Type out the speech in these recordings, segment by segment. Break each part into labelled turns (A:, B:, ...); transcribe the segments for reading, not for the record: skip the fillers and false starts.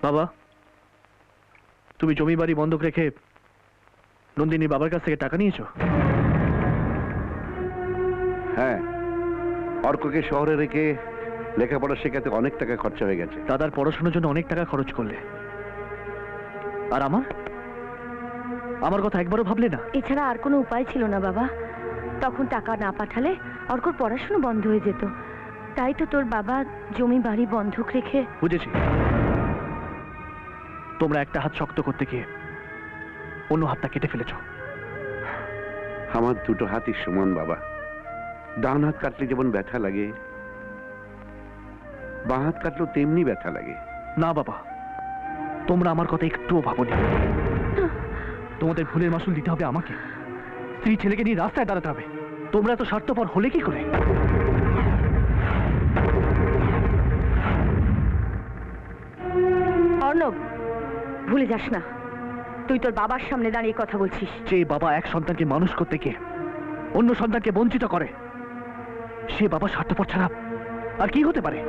A: বাবা, তুমি জমি বাড়ি বন্ধক রেখে নন্দিনীর বাবার কাছ থেকে টাকা নিয়েছো?
B: হ্যাঁ, অর্ককে শহরে রেখে লেখাপড়া শেখাতে অনেক টাকা খরচা হয়ে গেছে।
A: দাদার পড়াশোনার জন্য অনেক টাকা খরচ করলে, আর আমার কথা একবারও ভাবলে না?
C: এছাড়া আর কোনো উপায় ছিল না বাবা। তখন টাকা না পাঠালে অর্কর পড়াশোনা বন্ধ হয়ে যেত। তাই তো তোর বাবা জমি বাড়ি বন্ধক রেখে।
A: বুঝেছি, তোমরা একটা হাত শক্ত করতে গিয়ে অন্য হাতটা কেটে ফেলেছ।
B: আমার দুটো হাতই সমান বাবা। ডান হাত কাটলে যেমন ব্যথা লাগে, বাঁ হাত কাটলেও তেমনি ব্যথা লাগে।
A: না বাবা, তোমরা আমার কথা একটুও ভাবোনি। তোমাদের ভুলের মাসুল দিতে হবে আমাকে। স্ত্রী ছেলেকে নিয়ে রাস্তায় দাঁড়াতে হবে। তোমরা এত স্বার্থপর হলে কি করে?
C: অর্ণব, ভুলে যাস না, তুই তোর বাবার সামনে দাঁড়িয়ে কথা বলছিস।
A: যে বাবা এক সন্তানকে মানুষ করতে গিয়ে অন্য সন্তানকে বঞ্চিত করে, সে বাবা স্বার্থপর ছাড়া আর কি হতে পারে?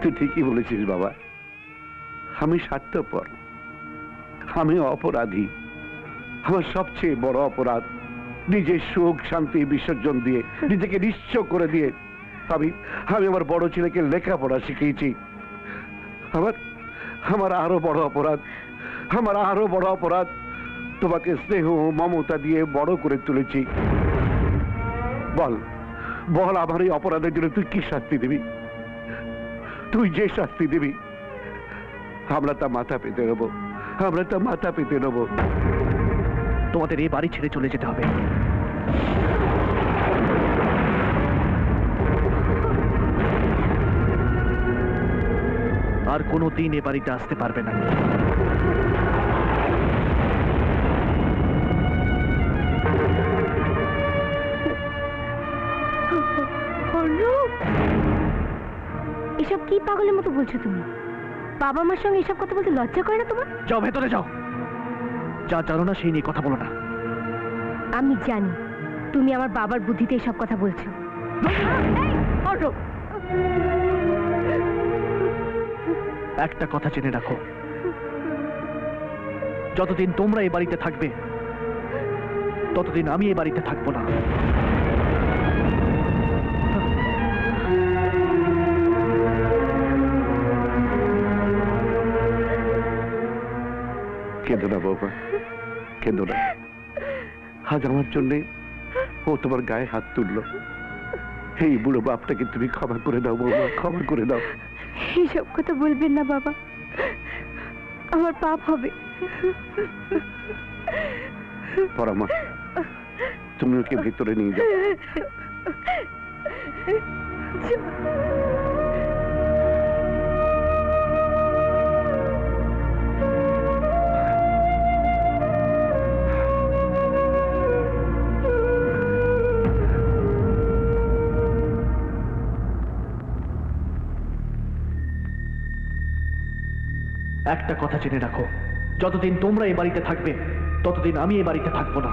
B: তুই ঠিকই বলেছিস বাবা, আমি স্বার্থপর, আমি অপরাধী। আমার সবচেয়ে বড় অপরাধ নিজের সুখ শান্তি বিসর্জন দিয়ে, নিজেকে নিঃস্ব করে দিয়ে আমি আমার বড় ছেলেকে লেখাপড়া শিখিয়েছি। আমার আরো বড় অপরাধ, তোমাকে স্নেহ মমতা দিয়ে বড় করে তুলেছি। বল বল, আমার এই অপরাধের জন্য তুই কি শাস্তি দিবি? তুই যে শাস্তি দিবি আমরা তা মাথা পেতে নেব।
A: তোমাদের এই বাড়ি ছেড়ে চলে যেতে হবে। আর কোনোদিন এ বাড়িতে আসতে পারবে না।
C: এসব কি পাগলের মতো বলছো তুমি? বাবা মার সঙ্গে এসব কথা বলতে লজ্জা করে না তোমার?
A: যাও ভেতরে যাও, যা জানো না সেই নিয়ে কথা বলো না।
C: আমি জানি তুমি আমার বাবার বুদ্ধিতে এসব কথা বলছো।
A: একটা কথা জেনে রাখো, যতদিন তোমরা এই বাড়িতে থাকবে ততদিন আমি এই বাড়িতে থাকবো না।
B: কেঁদো না বাবা, কেঁদো না। আজ আমার জন্যে ও তোমার গায়ে হাত তুললো। এই বুড়ো বাপটাকে তুমি ক্ষমা করে দাও বাবা, ক্ষমা করে দাও।
C: এইসব কথা বলবেন না বাবা, আমার পাপ হবে।
B: পরমা, তুমি ওকে ভেতরে নিয়ে যাও।
A: একটা কথা জেনে রাখো, যতদিন তোমরা এই বাড়িতে থাকবে ততদিন আমি এই বাড়িতে থাকবো না।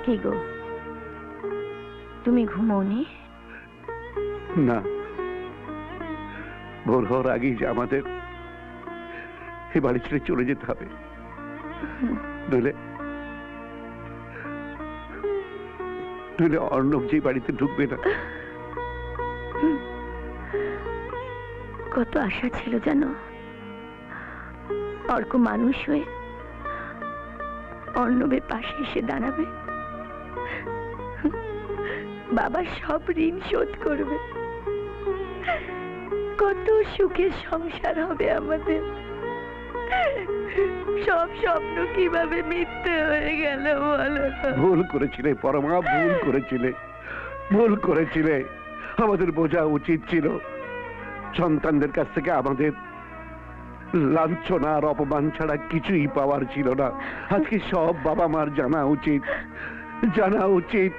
C: কি গো, তুমি ঘুমোওনি?
B: না, ভোর হওয়ার আগেই যে আমাদের এই বাড়ি ছেড়ে চলে যেতে হবে, নইলে অর্ণব যে বাড়িতে ঢুকবে না।
C: কত আশা ছিল জানো, অর্ক মানুষ হয়ে অর্ণবের পাশে এসে দাঁড়াবে, বাবার সব ঋণ শোধ করবে, কত সুখের সংসার হবে আমাদের। সব স্বপ্ন কিভাবে মিথ্যে হয়ে গেল বলো।
B: ভুল করেছিলে পরমা, ভুল করেছিলে। আমাদের বোঝা উচিত ছিল সন্তানদের কাছ থেকে আমাদের লাঞ্ছনা আর অপমান ছাড়া কিছুই পাওয়ার ছিল না। আজকে সব বাবা মার জানা উচিত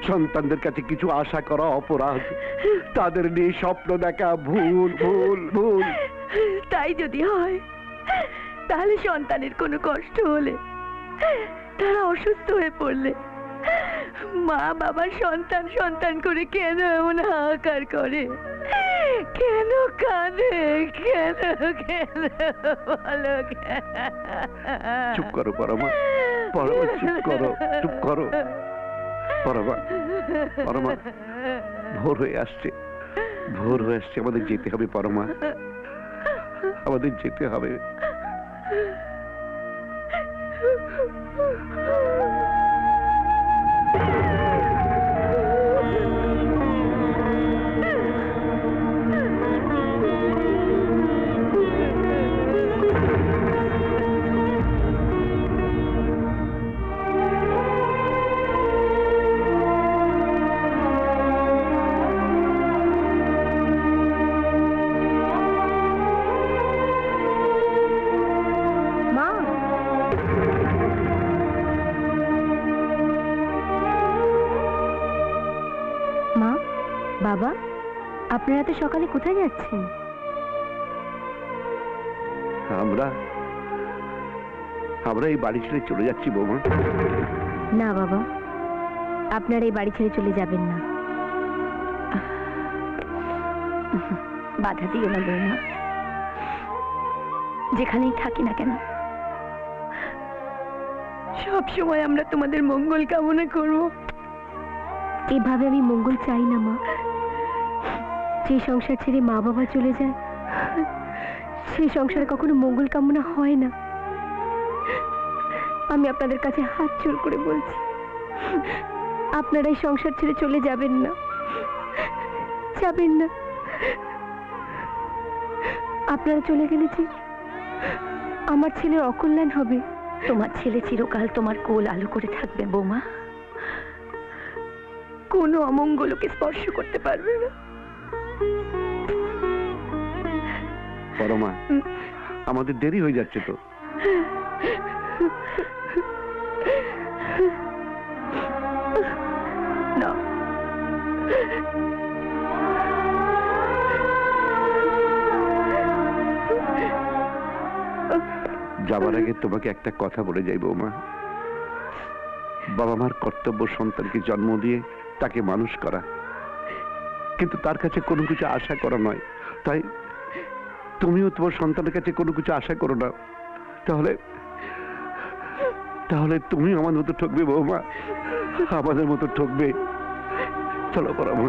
B: সন্তানদের কাছে কিছু আশা করা অপরাধ, তাদের নিয়ে স্বপ্ন দেখা ভুল ভুল ভুল।
C: তাই যদি হয় তাহলে সন্তানের কোনো কষ্ট হলে, তারা অসুস্থ হয়ে পড়লে মা বাবার সন্তান সন্তান করে কেন এমন হাহাকার করে, কেন কাঁদে, কেন কেন বলো কেন?
B: চুপ করো পরমা, পরমা চুপ করো, চুপ করো পরমা। পরমা, ভোর হয়ে আসছে, ভোর হয়ে আসছে, আমাদের যেতে হবে পরমা, আমাদের যেতে হবে।
C: মা, মা, বাবা, আপনারা তো সকালে কোথায় যাচ্ছেন?
B: আমরা আমরা এই বাড়ি ছেড়ে চলে যাচ্ছি বৌমা।
C: না বাবা, আপনারা এই বাড়ি ছেড়ে চলে যাবেন না। বাধা দিও না বৌমা, যেখানেই থাকি না কেন সব সময় আমরা তোমাদের মঙ্গল কামনা করব। এভাবে আমি মঙ্গল চাই না মা। যে সংসার ছেড়ে মা বাবা চলে যায় সেই সংসারে কখনো মঙ্গল কামনা হয় না। আমি আপনাদের কাছে হাত জোর করে বলছি, আপনারা এই সংসার ছেড়ে চলে যাবেন না, যাবেন না। আপনারা চলে গেলে যে আমার ছেলের অকল্যাণ হবে। তোমার ছেলে চিরকাল তোমার কোল আলো করে থাকবে বৌমা, কোনো অমঙ্গলকে স্পর্শ করতে পারবে না।
B: পরমা, আমাদের দেরি হয়ে যাচ্ছে তো।
C: না,
B: যাবার আগে তোমাকে একটা কথা বলে যাই বৌমা। বাবা মার কর্তব্য সন্তানকে জন্ম দিয়ে তাকে মানুষ করা, কিন্তু তার কাছে কোনো কিছু আশা করা নয়। তাই তুমিও তোমার সন্তানের কাছে কোনো কিছু আশা করো না, তাহলে তাহলে তুমি আমার মতো ঠকবে বৌমা, আমাদের মতো ঠকবে। চলো পরমা।